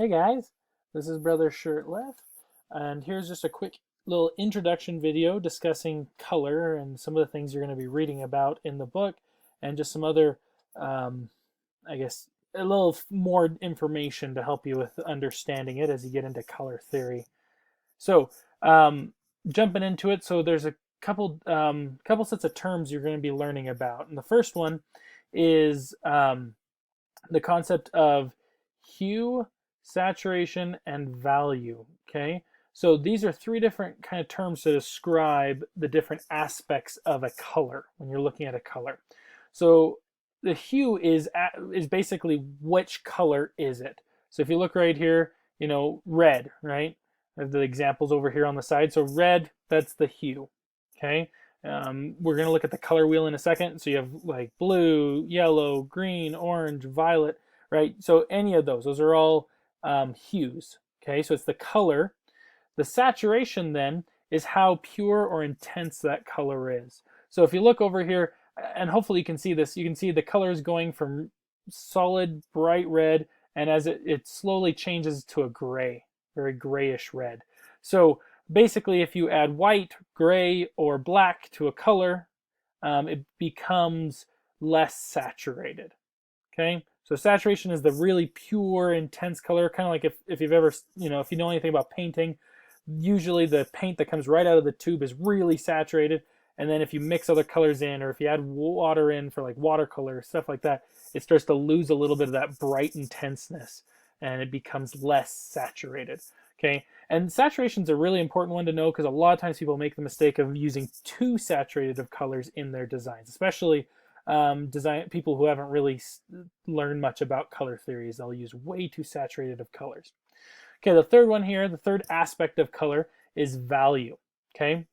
Hey guys, this is Brother Shirtless, and here's just a quick little introduction video discussing color and some of the things you're going to be reading about in the book, and just some other, um, I guess, a little more information to help you with understanding it as you get into color theory. So, jumping into it, so there's a couple sets of terms you're going to be learning about, and the first one is the concept of hue, saturation, and value. Okay, so these are three different kind of terms to describe the different aspects of a color when you're looking at a color. So the hue is basically which color is it. So if you look right here, red, right? I have the examples over here on the side. So red, that's the hue. Okay, we're going to look at the color wheel in a second. So you have like blue, yellow, green, orange, violet, right? So any of those are all hues. Okay, so it's the color. The saturation then is how pure or intense that color is. So if you look over here, and hopefully you can see this, you can see the color is going from solid bright red, and as it slowly changes to a gray, very grayish red. So basically, if you add white, gray, or black to a color, it becomes less saturated. Okay, so saturation is the really pure, intense color, kind of like if you've ever, if you know anything about painting, usually the paint that comes right out of the tube is really saturated. And then if you mix other colors in, or if you add water in for like watercolor, stuff like that, it starts to lose a little bit of that bright intenseness and it becomes less saturated. Okay, and saturation is a really important one to know because a lot of times people make the mistake of using too saturated of colors in their designs, especially design people who haven't really learned much about color theories. They'll use way too saturated of colors. Okay, the third one here, the third aspect of color is value. Okay,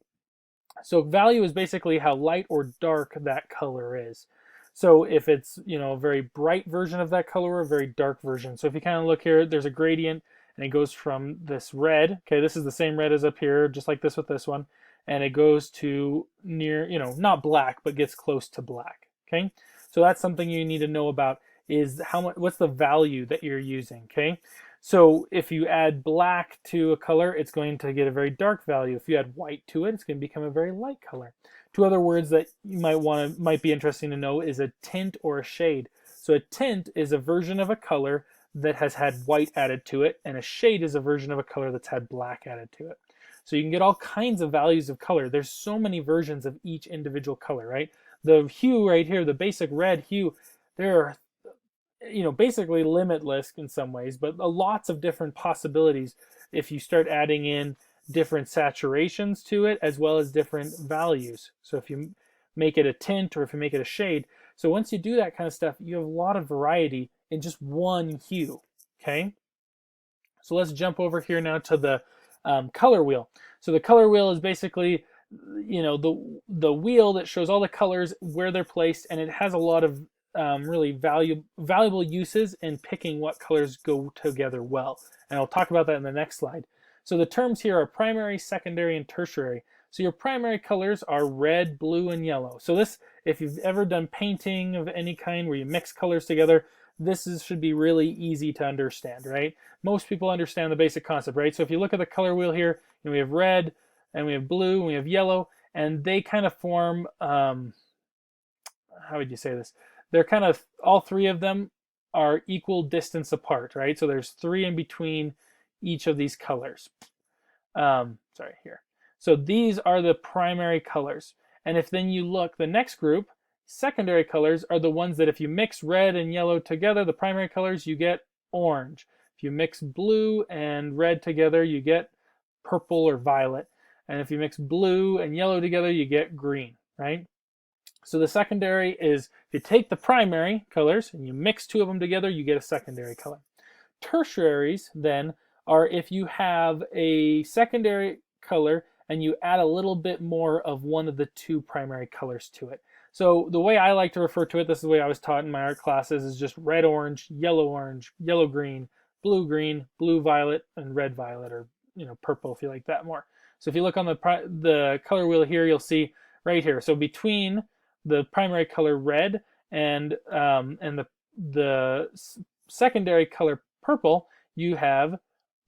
so value is basically how light or dark that color is. So if it's, a very bright version of that color or a very dark version. So if you kind of look here, there's a gradient and it goes from this red. Okay, this is the same red as up here, just like this with this one. And it goes to near, not black, but gets close to black. Okay, so that's something you need to know about is what's the value that you're using. Okay, so if you add black to a color, it's going to get a very dark value. If you add white to it, it's going to become a very light color. Two other words that you might be interesting to know is a tint or a shade. So a tint is a version of a color that has had white added to it, and a shade is a version of a color that's had black added to it. So you can get all kinds of values of color. There's so many versions of each individual color, right? The hue right here, the basic red hue, there are basically limitless in some ways, but lots of different possibilities if you start adding in different saturations to it as well as different values. So if you make it a tint or if you make it a shade, so once you do that kind of stuff, you have a lot of variety in just one hue. Okay, so let's jump over here now to the color wheel. So the color wheel is basically the wheel that shows all the colors where they're placed, and it has a lot of really valuable uses in picking what colors go together well. And I'll talk about that in the next slide. So the terms here are primary, secondary, and tertiary. So your primary colors are red, blue, and yellow. So this, if you've ever done painting of any kind where you mix colors together, should be really easy to understand, right? Most people understand the basic concept, right? So if you look at the color wheel here, we have red, and we have blue, and we have yellow, and they kind of form, how would you say this? They're kind of, all three of them are equal distance apart, right? So there's three in between each of these colors. Sorry, here. So these are the primary colors. And if then you look, the next group, secondary colors are the ones that if you mix red and yellow together, the primary colors, you get orange. If you mix blue and red together, you get purple or violet. And if you mix blue and yellow together, you get green, right? So the secondary is, if you take the primary colors and you mix two of them together, you get a secondary color. Tertiaries then are if you have a secondary color and you add a little bit more of one of the two primary colors to it. So the way I like to refer to it, this is the way I was taught in my art classes, is just red orange, yellow green, blue violet, and red violet, or purple if you like that more. So if you look on the color wheel here, you'll see right here. So between the primary color red and the secondary color purple, you have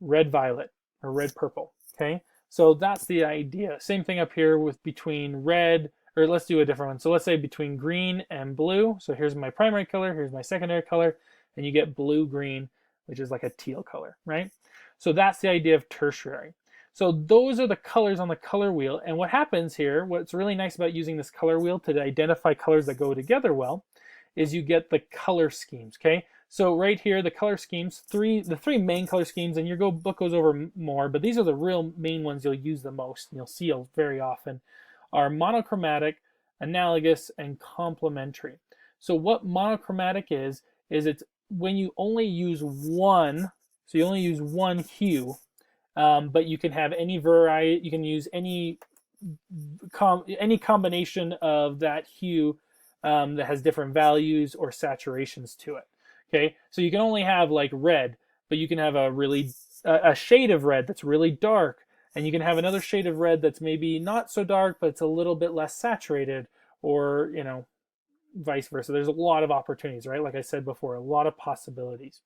red-violet or red-purple, okay? So that's the idea. Same thing up here with between red, or let's do a different one. So let's say between green and blue. So here's my primary color, here's my secondary color, and you get blue-green, which is like a teal color, right? So that's the idea of tertiary. So those are the colors on the color wheel. And what happens here, what's really nice about using this color wheel to identify colors that go together well, is you get the color schemes, okay? So right here, the color schemes, the three main color schemes, and your book goes over more, but these are the real main ones you'll use the most, and you'll see very often, are monochromatic, analogous, and complementary. So what monochromatic is it's when you only use one, so you only use one hue, but you can have any variety, you can use any combination of that hue that has different values or saturations to it. Okay, so you can only have like red, but you can have a shade of red that's really dark, and you can have another shade of red that's maybe not so dark, but it's a little bit less saturated, or vice versa. There's a lot of opportunities, right? Like I said before, a lot of possibilities.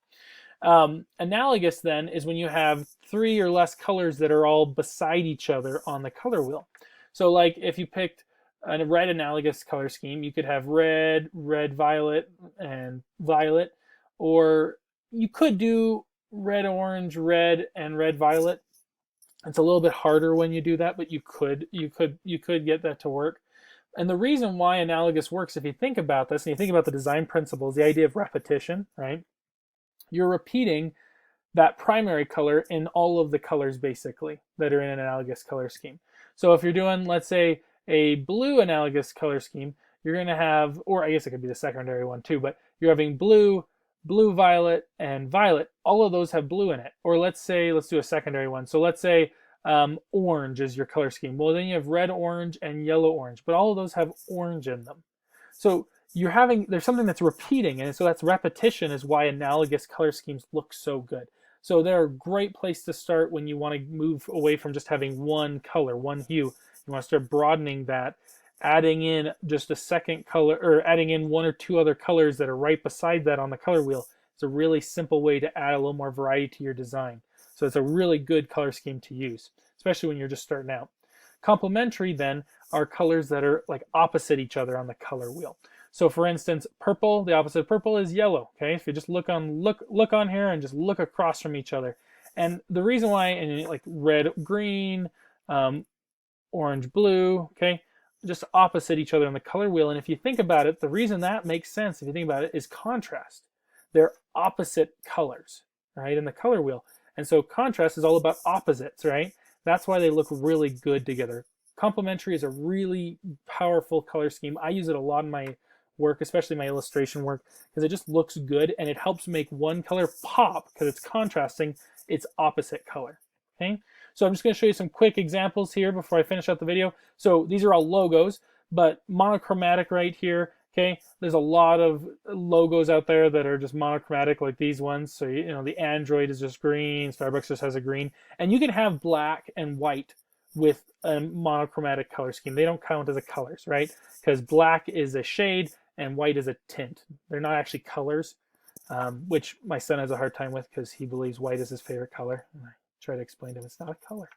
Analogous then is when you have 3 or less colors that are all beside each other on the color wheel. So like if you picked a red analogous color scheme, you could have red, red-violet, and violet, or you could do red-orange, red, and red-violet. It's a little bit harder when you do that, but you could get that to work. And the reason why analogous works, if you think about this and you think about the design principles, the idea of repetition, right? You're repeating that primary color in all of the colors basically that are in an analogous color scheme. So if you're doing, let's say, a blue analogous color scheme, you're going to have, or I guess it could be the secondary one too, but you're having blue, blue-violet, and violet. All of those have blue in it. Or let's do a secondary one. So let's say orange is your color scheme. Well, then you have red, orange, and yellow, orange, but all of those have orange in them. So there's something that's repeating, and so that's repetition is why analogous color schemes look so good. So they're a great place to start when you want to move away from just having one color, one hue. You want to start broadening that, adding in just a second color, or adding in 1 or 2 other colors that are right beside that on the color wheel. It's a really simple way to add a little more variety to your design. So it's a really good color scheme to use, especially when you're just starting out. Complementary then are colors that are like opposite each other on the color wheel. So for instance, purple, the opposite of purple is yellow, okay? If you just look on here and just look across from each other. And the reason why, and like red, green, orange, blue, okay? Just opposite each other on the color wheel. And if you think about it, the reason that makes sense, if you think about it, is contrast. They're opposite colors, right, in the color wheel. And so contrast is all about opposites, right? That's why they look really good together. Complementary is a really powerful color scheme. I use it a lot in my work, especially my illustration work, because it just looks good and it helps make one color pop because it's contrasting its opposite color. Okay, so I'm just going to show you some quick examples here before I finish up the video. So these are all logos, but monochromatic right here. Okay, there's a lot of logos out there that are just monochromatic, like these ones. So the Android is just green, Starbucks just has a green, and you can have black and white with a monochromatic color scheme. They don't count as a colors, right? Because black is a shade and white is a tint. They're not actually colors, which my son has a hard time with because he believes white is his favorite color. And I try to explain to him it's not a color.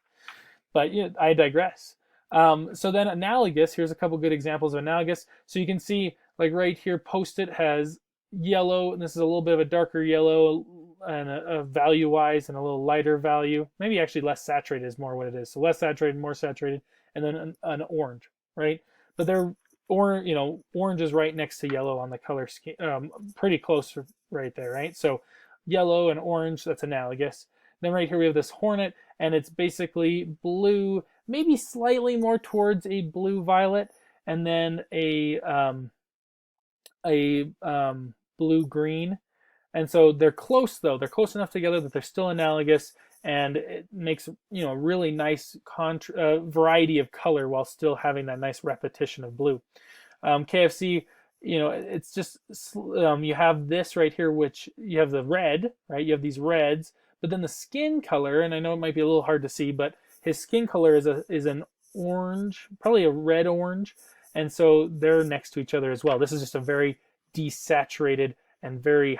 But I digress. So then analogous, here's a couple good examples of analogous. So you can see like right here, Post-it has yellow, and this is a little bit of a darker yellow and a value-wise and a little lighter value. Maybe actually less saturated is more what it is. So less saturated, more saturated, and then an orange, right? But they're orange is right next to yellow on the color scheme, pretty close right there, right? So yellow and orange, that's analogous. Then right here we have this hornet, and it's basically blue, maybe slightly more towards a blue-violet, and then a blue-green. And so they're close though. They're close enough together that they're still analogous, and it makes a really nice variety of color while still having that nice repetition of blue. KFC, it's just you have this right here, which you have the red, right? You have these reds, but then the skin color, and I know it might be a little hard to see, but his skin color is an orange, probably a red orange, and so they're next to each other as well. This is just a very desaturated and very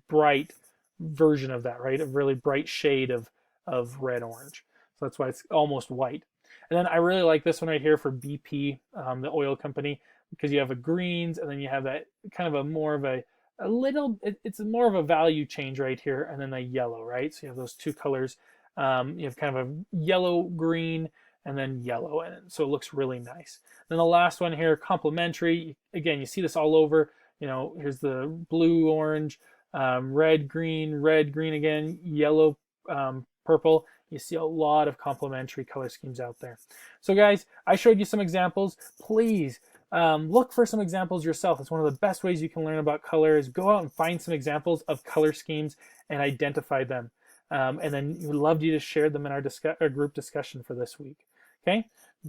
bright version of that, right? A really bright shade of red orange. So that's why it's almost white. And then I really like this one right here for BP, the oil company, because you have a greens and then you have that kind of a more of a little, it's more of a value change right here, and then a yellow, right? So you have those two colors. You have kind of a yellow, green, and then yellow, and so it looks really nice. Then the last one here, complementary. Again, you see this all over. You know, here's the blue, orange, red, green again, yellow, purple. You see a lot of complementary color schemes out there. So guys, I showed you some examples. Please look for some examples yourself. It's one of the best ways you can learn about color is go out and find some examples of color schemes and identify them. And then we'd love you to share them in our group discussion for this week. Okay,